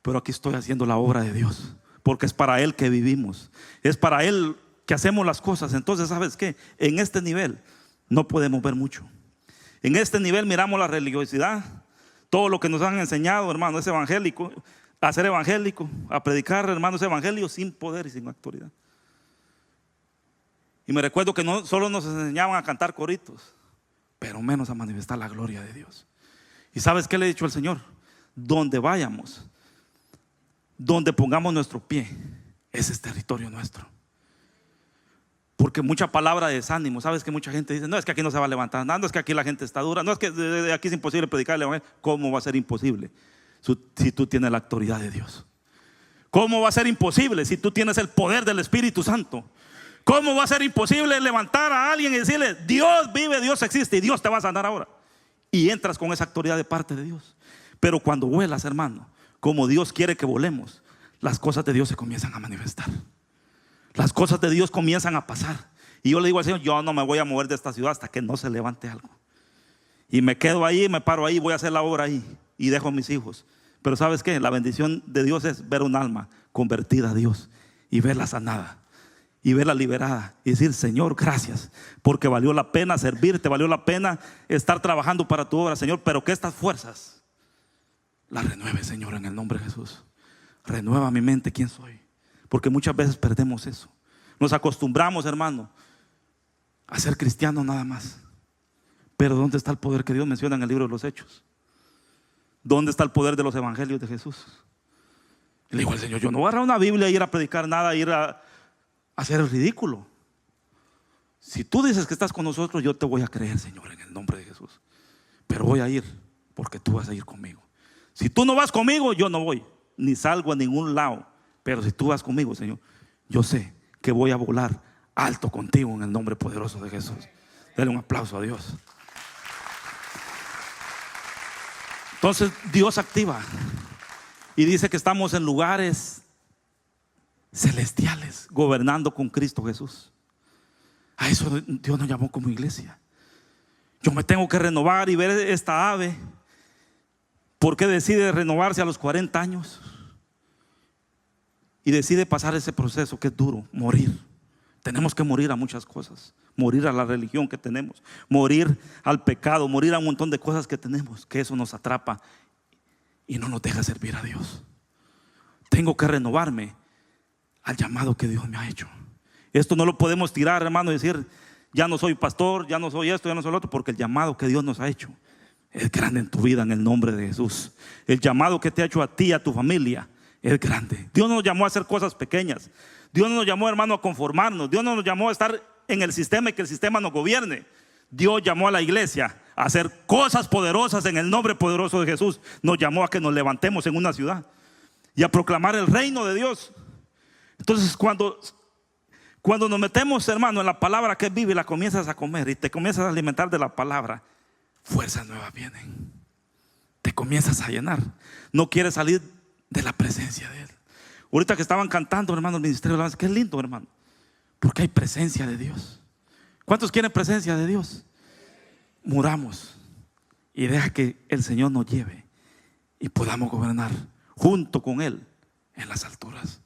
pero aquí estoy haciendo la obra de Dios, porque es para Él que vivimos, es para Él que hacemos las cosas. Entonces, ¿sabes qué? En este nivel no podemos ver mucho. En este nivel miramos la religiosidad, todo lo que nos han enseñado, hermano, es evangélico, a ser evangélico, a predicar, hermano, ese evangelio sin poder y sin autoridad. Y me recuerdo que no solo nos enseñaban a cantar coritos, pero menos a manifestar la gloria de Dios. ¿Y sabes qué le he dicho al Señor? Donde vayamos, donde pongamos nuestro pie, ese es territorio nuestro. Porque mucha palabra de desánimo. Sabes que mucha gente dice, no, es que aquí no se va a levantar nada, no, es que aquí la gente está dura, no, es que de aquí es imposible predicar el evangelio. ¿Cómo va a ser imposible si tú tienes la autoridad de Dios? ¿Cómo va a ser imposible si tú tienes el poder del Espíritu Santo? ¿Cómo va a ser imposible levantar a alguien y decirle, Dios vive, Dios existe y Dios te va a sanar ahora? Y entras con esa autoridad de parte de Dios. Pero cuando vuelas, hermano, como Dios quiere que volemos, las cosas de Dios se comienzan a manifestar. Las cosas de Dios comienzan a pasar. Y yo le digo al Señor, yo no me voy a mover de esta ciudad hasta que no se levante algo. Y me quedo ahí, me paro ahí, voy a hacer la obra ahí y dejo a mis hijos. Pero ¿sabes qué? La bendición de Dios es ver un alma convertida a Dios y verla sanada y verla liberada y decir, Señor, gracias, porque valió la pena servirte, valió la pena estar trabajando para tu obra, Señor. Pero que estas fuerzas las renueve, Señor, en el nombre de Jesús. Renueva mi mente, ¿quién soy? Porque muchas veces perdemos eso. Nos acostumbramos, hermano, a ser cristianos nada más. Pero ¿dónde está el poder que Dios menciona en el libro de los Hechos? ¿Dónde está el poder de los evangelios de Jesús? Y le digo al Señor, yo no voy a agarrar una Biblia e ir a predicar nada, ir a hacer el ridículo. Si tú dices que estás con nosotros, yo te voy a creer, Señor, en el nombre de Jesús. Pero voy a ir porque tú vas a ir conmigo. Si tú no vas conmigo, yo no voy, ni salgo a ningún lado. Pero si tú vas conmigo, Señor, yo sé que voy a volar alto contigo en el nombre poderoso de Jesús. Dale un aplauso a Dios. Entonces Dios activa y dice que estamos en lugares celestiales, gobernando con Cristo Jesús. A eso Dios nos llamó como iglesia. Yo me tengo que renovar y ver esta ave. ¿Por qué decide renovarse a los 40 años? Y decide pasar ese proceso que es duro, morir. Tenemos que morir a muchas cosas. Morir a la religión que tenemos, morir al pecado, morir a un montón de cosas que tenemos, que eso nos atrapa y no nos deja servir a Dios. Tengo que renovarme al llamado que Dios me ha hecho. Esto no lo podemos tirar, hermano, y decir, ya no soy pastor, ya no soy esto, ya no soy lo otro, porque el llamado que Dios nos ha hecho es grande en tu vida en el nombre de Jesús. El llamado que te ha hecho a ti y a tu familia es grande. Dios no nos llamó a hacer cosas pequeñas. Dios no nos llamó, hermano, a conformarnos. Dios no nos llamó a estar en el sistema y que el sistema nos gobierne. Dios llamó a la iglesia a hacer cosas poderosas en el nombre poderoso de Jesús. Nos llamó a que nos levantemos en una ciudad y a proclamar el reino de Dios. Entonces cuando nos metemos, hermano, en la palabra que vive y la comienzas a comer y te comienzas a alimentar de la palabra, fuerzas nuevas vienen. Te comienzas a llenar. No quieres salir de la presencia de Él. Ahorita que estaban cantando, hermano, el ministerio de alabanza, qué lindo, hermano, porque hay presencia de Dios. ¿Cuántos quieren presencia de Dios? Muramos y deja que el Señor nos lleve y podamos gobernar junto con Él en las alturas.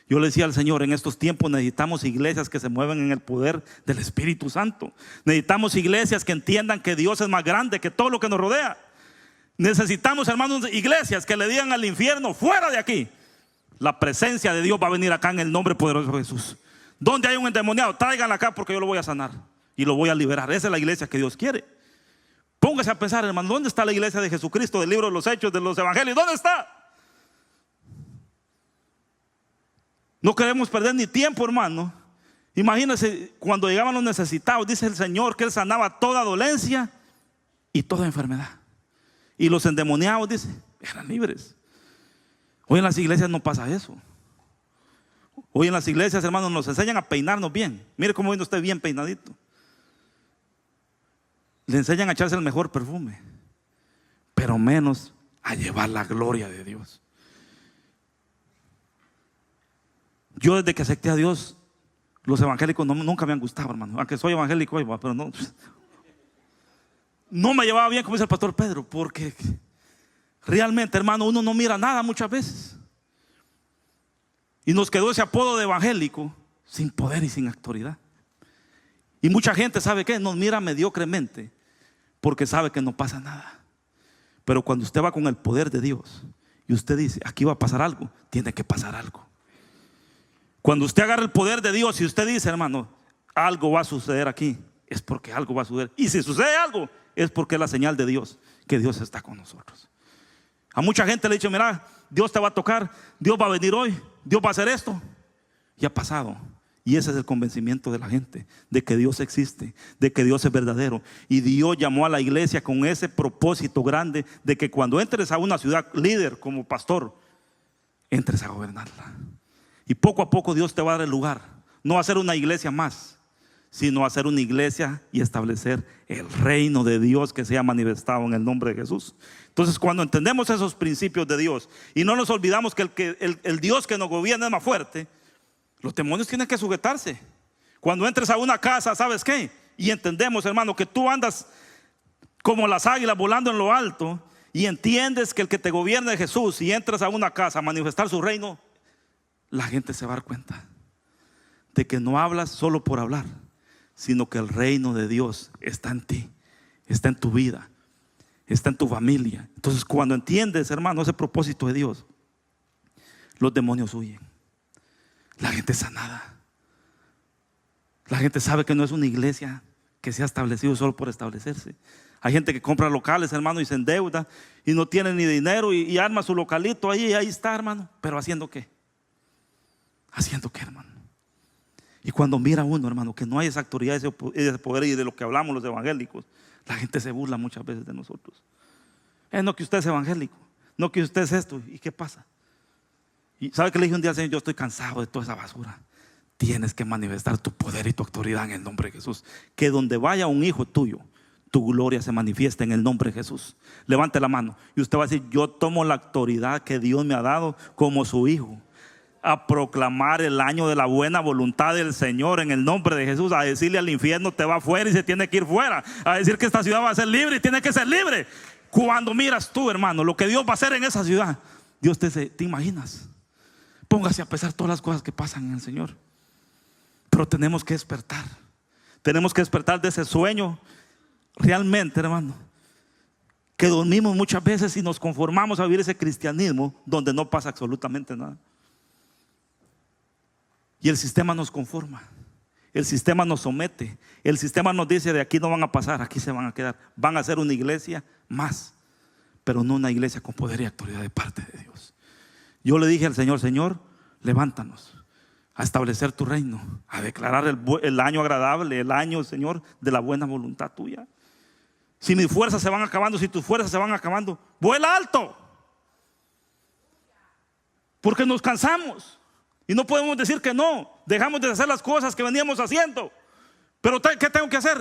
Yo le decía al Señor, en estos tiempos necesitamos iglesias que se mueven en el poder del Espíritu Santo. Necesitamos iglesias que entiendan que Dios es más grande que todo lo que nos rodea. Necesitamos, hermanos, iglesias que le digan al infierno, fuera de aquí. La presencia de Dios va a venir acá en el nombre poderoso de Jesús. Donde hay un endemoniado, tráiganla acá porque yo lo voy a sanar y lo voy a liberar. Esa es la iglesia que Dios quiere. Póngase a pensar, hermano, ¿dónde está la iglesia de Jesucristo, del libro de los Hechos, de los Evangelios? ¿Dónde está? No queremos perder ni tiempo, hermano. Imagínense cuando llegaban los necesitados, dice el Señor que Él sanaba toda dolencia y toda enfermedad. Y los endemoniados, dice, eran libres. Hoy en las iglesias no pasa eso. Hoy en las iglesias, hermanos, nos enseñan a peinarnos bien. Mire cómo viene usted bien peinadito. Le enseñan a echarse el mejor perfume, pero menos a llevar la gloria de Dios. Yo desde que acepté a Dios, los evangélicos nunca me han gustado, hermano. Aunque soy evangélico hoy, pero no me llevaba bien, como dice el pastor Pedro, porque realmente, hermano, uno no mira nada muchas veces. Y nos quedó ese apodo de evangélico sin poder y sin autoridad. Y mucha gente, ¿sabe qué? Nos mira mediocremente porque sabe que no pasa nada. Pero cuando usted va con el poder de Dios y usted dice, aquí va a pasar algo, tiene que pasar algo. Cuando usted agarra el poder de Dios y usted dice, hermano, algo va a suceder aquí, es porque algo va a suceder. Y si sucede algo, es porque es la señal de Dios, que Dios está con nosotros. A mucha gente le he dicho, mira, Dios te va a tocar, Dios va a venir hoy, Dios va a hacer esto. Y ha pasado. Y ese es el convencimiento de la gente, de que Dios existe, de que Dios es verdadero. Y Dios llamó a la iglesia con ese propósito grande de que cuando entres a una ciudad líder como pastor, entres a gobernarla. Y poco a poco Dios te va a dar el lugar. No a hacer una iglesia más, sino a hacer una iglesia y establecer el reino de Dios que sea manifestado en el nombre de Jesús. Entonces, cuando entendemos esos principios de Dios y no nos olvidamos que el Dios que nos gobierna es más fuerte, los demonios tienen que sujetarse. Cuando entres a una casa, ¿sabes qué? Y entendemos, hermano, que tú andas como las águilas volando en lo alto y entiendes que el que te gobierna es Jesús y entras a una casa a manifestar su reino, la gente se va a dar cuenta de que no hablas solo por hablar, sino que el reino de Dios está en ti, está en tu vida, está en tu familia. Entonces, cuando entiendes, hermano, ese propósito de Dios, los demonios huyen. La gente es sanada. La gente sabe que no es una iglesia que se ha establecido solo por establecerse. Hay gente que compra locales, hermano, y se endeuda y no tiene ni dinero y arma su localito ahí y ahí está, hermano. Pero ¿haciendo qué? ¿Haciendo qué, hermano? Y cuando mira uno, hermano, que no hay esa autoridad, ese poder, y de lo que hablamos los evangélicos, la gente se burla muchas veces de nosotros. No que usted es evangélico, no que usted es esto. ¿Y qué pasa? ¿Y sabe que le dije un día al Señor? Yo estoy cansado de toda esa basura. Tienes que manifestar tu poder y tu autoridad en el nombre de Jesús. Que donde vaya un hijo tuyo, tu gloria se manifiesta en el nombre de Jesús. Levante la mano y usted va a decir: yo tomo la autoridad que Dios me ha dado como su hijo, a proclamar el año de la buena voluntad del Señor en el nombre de Jesús, a decirle al infierno: te va fuera y se tiene que ir fuera, a decir que esta ciudad va a ser libre y tiene que ser libre. Cuando miras tú, hermano, lo que Dios va a hacer en esa ciudad, Dios te imaginas. Póngase a pensar todas las cosas que pasan en el Señor. Pero tenemos que despertar. Tenemos que despertar de ese sueño realmente, hermano, que dormimos muchas veces y nos conformamos a vivir ese cristianismo donde no pasa absolutamente nada. Y el sistema nos conforma, el sistema nos somete, el sistema nos dice: de aquí no van a pasar, aquí se van a quedar. Van a ser una iglesia más, pero no una iglesia con poder y autoridad de parte de Dios. Yo le dije al Señor: Señor, levántanos a establecer tu reino, a declarar el año agradable, el año, Señor, de la buena voluntad tuya. Si mis fuerzas se van acabando, si tus fuerzas se van acabando, vuela alto, porque nos cansamos y no podemos decir que no. Dejamos de hacer las cosas que veníamos haciendo. Pero ¿qué tengo que hacer?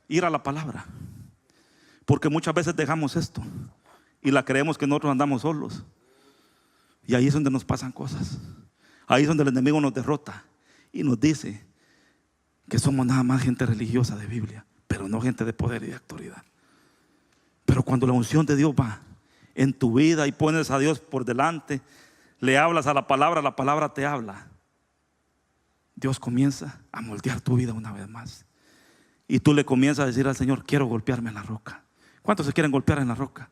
Ir a la palabra, porque muchas veces dejamos esto y la creemos que nosotros andamos solos. Y ahí es donde nos pasan cosas. Ahí es donde el enemigo nos derrota y nos dice que somos nada más gente religiosa de Biblia, pero no gente de poder y de autoridad. Pero cuando la unción de Dios va en tu vida y pones a Dios por delante, le hablas a la palabra te habla, Dios comienza a moldear tu vida una vez más. Y tú le comienzas a decir al Señor: quiero golpearme en la roca. ¿Cuántos se quieren golpear en la roca?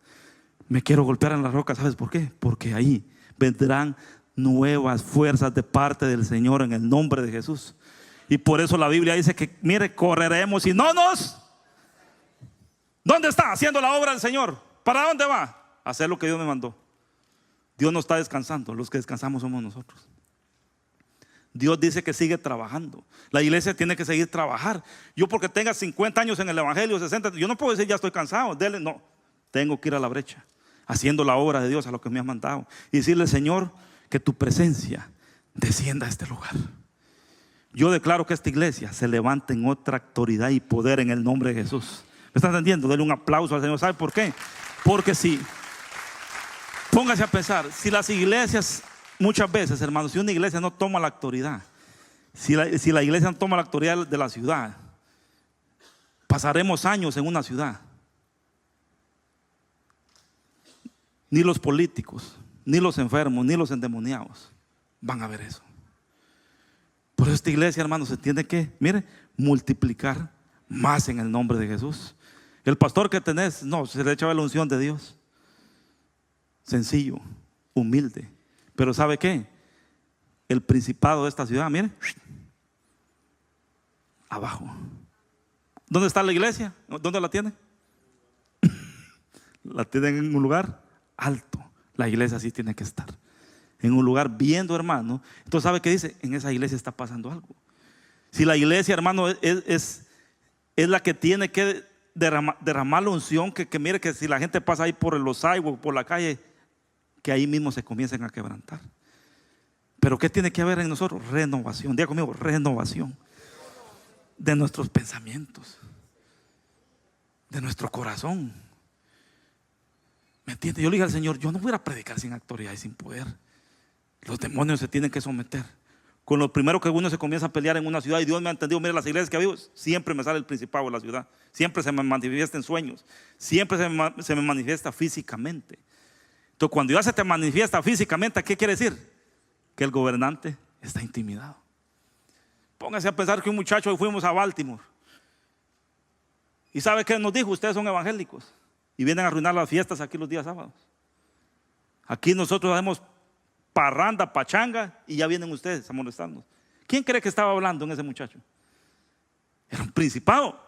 Me quiero golpear en la roca. ¿Sabes por qué? Porque ahí vendrán nuevas fuerzas de parte del Señor en el nombre de Jesús. Y por eso la Biblia dice que, mire, correremos y no nos... ¿Dónde está haciendo la obra del Señor? ¿Para dónde va? A hacer lo que Dios me mandó. Dios no está descansando, los que descansamos somos nosotros. Dios dice que sigue trabajando. La iglesia tiene que seguir trabajando. Yo, porque tenga 50 años en el evangelio, 60, yo no puedo decir: ya estoy cansado, dele. No, tengo que ir a la brecha, haciendo la obra de Dios, a lo que me has mandado, y decirle: Señor, que tu presencia descienda a este lugar. Yo declaro que esta iglesia se levante en otra autoridad y poder en el nombre de Jesús. ¿Me están entendiendo? Denle un aplauso al Señor. ¿Sabe por qué? Porque si, póngase a pensar, si las iglesias, muchas veces, hermanos, si una iglesia no toma la autoridad, si la iglesia no toma la autoridad de la ciudad, pasaremos años en una ciudad. Ni los políticos, ni los enfermos, ni los endemoniados van a ver eso. Por eso esta iglesia, hermanos, se tiene que, mire, multiplicar más en el nombre de Jesús. El pastor que tenés, no, se le echaba la unción de Dios. Sencillo, humilde. Pero ¿sabe qué? El principado de esta ciudad, mire, abajo. ¿Dónde está la iglesia? ¿Dónde la tiene? La tienen en un lugar alto. La iglesia sí tiene que estar en un lugar viendo, hermano. Entonces, ¿sabe qué dice? En esa iglesia está pasando algo. Si la iglesia, hermano, es la que tiene que derramar la unción, que mire, que si la gente pasa ahí por los sidewalks, por la calle, que ahí mismo se comiencen a quebrantar. Pero ¿qué tiene que haber en nosotros? Renovación. Diga conmigo: renovación de nuestros pensamientos, de nuestro corazón. ¿Me entiende? Yo le dije al Señor: yo no voy a predicar sin autoridad y sin poder. Los demonios se tienen que someter. Con lo primero que uno se comienza a pelear en una ciudad, y Dios me ha entendido, mire, las iglesias que vivo, siempre me sale el principado de la ciudad. Siempre se me manifiesta en sueños. Siempre se me manifiesta físicamente. Entonces, cuando ya se te manifiesta físicamente, ¿qué quiere decir? Que el gobernante está intimidado. Póngase a pensar que un muchacho, fuimos a Baltimore, y ¿sabe qué nos dijo? Ustedes son evangélicos y vienen a arruinar las fiestas aquí los días sábados. Aquí nosotros hacemos parranda, pachanga, y ya vienen ustedes a molestarnos. ¿Quién cree que estaba hablando en ese muchacho? Era un principado.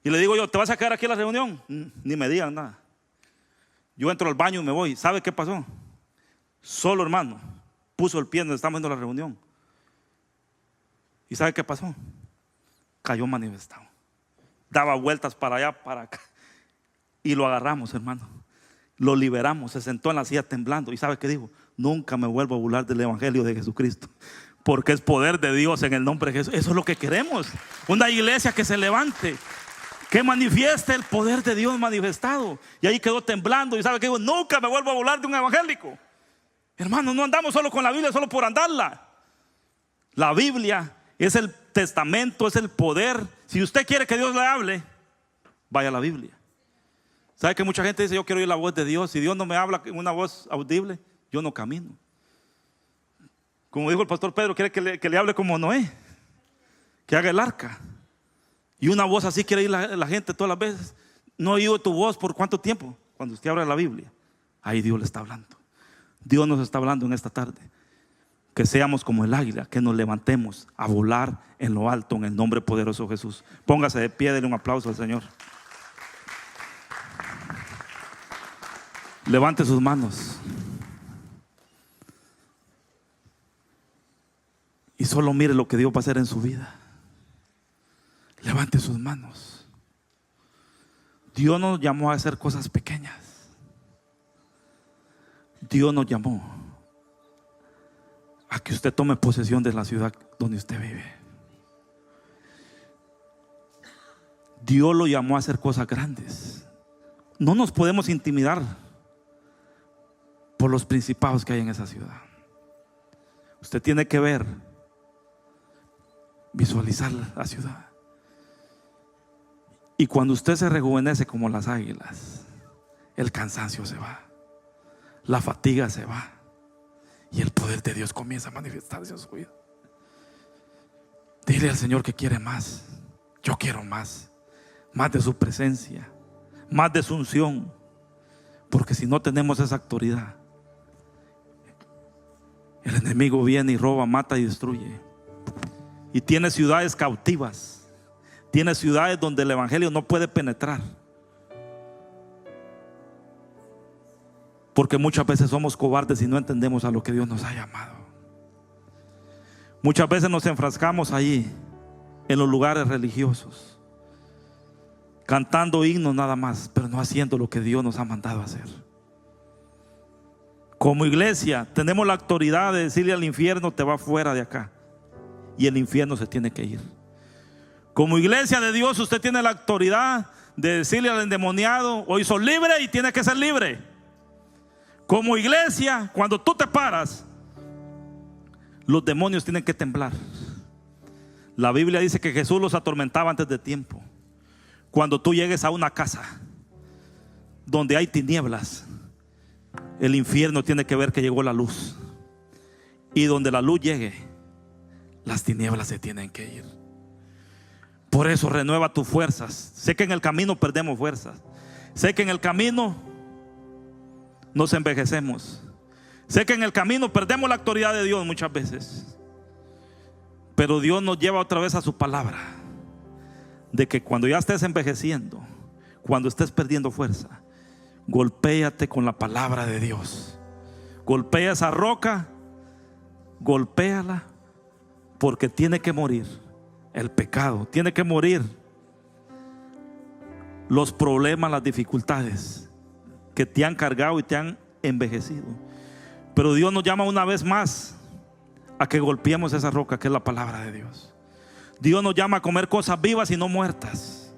Y le digo yo: ¿te vas a quedar aquí en la reunión? Ni me digan nada. Yo entro al baño y me voy. ¿Sabe qué pasó? Solo, hermano, puso el pie donde estamos viendo la reunión. ¿Y sabe qué pasó? Cayó manifestado. Daba vueltas para allá, para acá. Y lo agarramos, hermano. Lo liberamos, se sentó en la silla temblando. ¿Y sabe qué dijo? Nunca me vuelvo a burlar del evangelio de Jesucristo, porque es poder de Dios en el nombre de Jesús. Eso es lo que queremos. Una iglesia que se levante, que manifieste el poder de Dios manifestado. Y ahí quedó temblando. ¿Y sabe qué dijo? Nunca me vuelvo a burlar de un evangélico. Hermano, no andamos solo con la Biblia, solo por andarla. La Biblia es el testamento, es el poder. Si usted quiere que Dios le hable, vaya a la Biblia. ¿Sabe que mucha gente dice: yo quiero oír la voz de Dios? Si Dios no me habla en una voz audible, yo no camino. Como dijo el pastor Pedro, quiere que le hable como Noé, que haga el arca. Y una voz así quiere oír la gente todas las veces. No he oído tu voz por cuánto tiempo. Cuando usted abre la Biblia, ahí Dios le está hablando. Dios nos está hablando en esta tarde. Que seamos como el águila, que nos levantemos a volar en lo alto en el nombre poderoso de Jesús. Póngase de pie, denle un aplauso al Señor. Levante sus manos y solo mire lo que Dios va a hacer en su vida. Levante sus manos. Dios nos llamó a hacer cosas pequeñas. Dios nos llamó a que usted tome posesión de la ciudad donde usted vive. Dios lo llamó a hacer cosas grandes. No nos podemos intimidar por los principados que hay en esa ciudad. Usted tiene que ver, visualizar la ciudad. Y cuando usted se rejuvenece como las águilas, el cansancio se va, la fatiga se va, y el poder de Dios comienza a manifestarse en su vida. Dile al Señor que quiere más. Yo quiero más de su presencia, más de su unción. Porque si no tenemos esa autoridad, el enemigo viene y roba, mata y destruye. Y tiene ciudades cautivas, tiene ciudades donde el evangelio no puede penetrar. Porque muchas veces somos cobardes y no entendemos a lo que Dios nos ha llamado. Muchas veces nos enfrascamos allí en los lugares religiosos, cantando himnos nada más, pero no haciendo lo que Dios nos ha mandado a hacer. Como iglesia tenemos la autoridad de decirle al infierno: te va fuera de acá. Y el infierno se tiene que ir. Como iglesia de Dios, usted tiene la autoridad de decirle al endemoniado: hoy sos libre y tienes que ser libre. Como iglesia, cuando tú te paras, los demonios tienen que temblar. La Biblia dice que Jesús los atormentaba antes de tiempo. Cuando tú llegues a una casa donde hay tinieblas, el infierno tiene que ver que llegó la luz. Y donde la luz llegue, las tinieblas se tienen que ir. Por eso renueva tus fuerzas. Sé que en el camino perdemos fuerzas. Sé que en el camino nos envejecemos. Sé que en el camino perdemos la autoridad de Dios muchas veces. Pero Dios nos lleva otra vez a su palabra, de que cuando ya estés envejeciendo, cuando estés perdiendo fuerza, golpéate con la palabra de Dios. Golpea esa roca, golpéala, porque tiene que morir el pecado, tiene que morir los problemas, las dificultades que te han cargado y te han envejecido. Pero Dios nos llama una vez más a que golpeemos esa roca que es la palabra de Dios. Dios nos llama a comer cosas vivas y no muertas.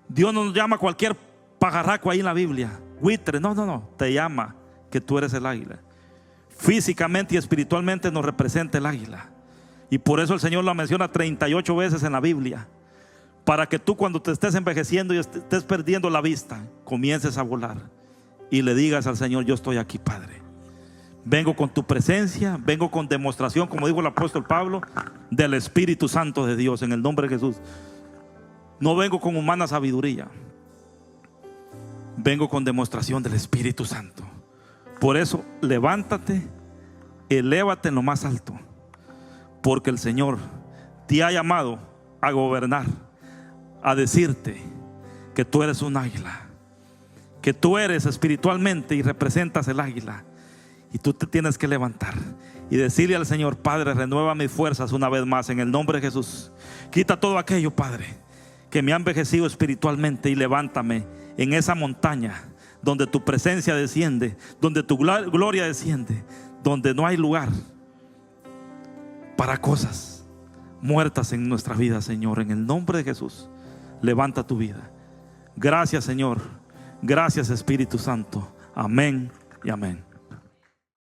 Dios no nos llama a cualquier pajarraco ahí en la Biblia, buitre. No, te llama que tú eres el águila. Físicamente y espiritualmente nos representa el águila. Y por eso el Señor lo menciona 38 veces en la Biblia, para que tú, cuando te estés envejeciendo y estés perdiendo la vista, comiences a volar y le digas al Señor: yo estoy aquí, Padre. Vengo con tu presencia, vengo con demostración, como dijo el apóstol Pablo, del Espíritu Santo de Dios, en el nombre de Jesús. No vengo con humana sabiduría, vengo con demostración del Espíritu Santo. Por eso levántate, elévate en lo más alto, porque el Señor te ha llamado a gobernar, a decirte que tú eres un águila, que que tú eres espiritualmente y representas el águila. Y tú te tienes que levantar y decirle al Señor: Padre, renueva mis fuerzas una vez más en el nombre de Jesús. Quita todo aquello, Padre, que me ha envejecido espiritualmente, y levántame en esa montaña donde tu presencia desciende, donde tu gloria desciende, donde no hay lugar para cosas muertas en nuestra vida, Señor. En el nombre de Jesús, levanta tu vida. Gracias, Señor. Gracias, Espíritu Santo. Amén y amén.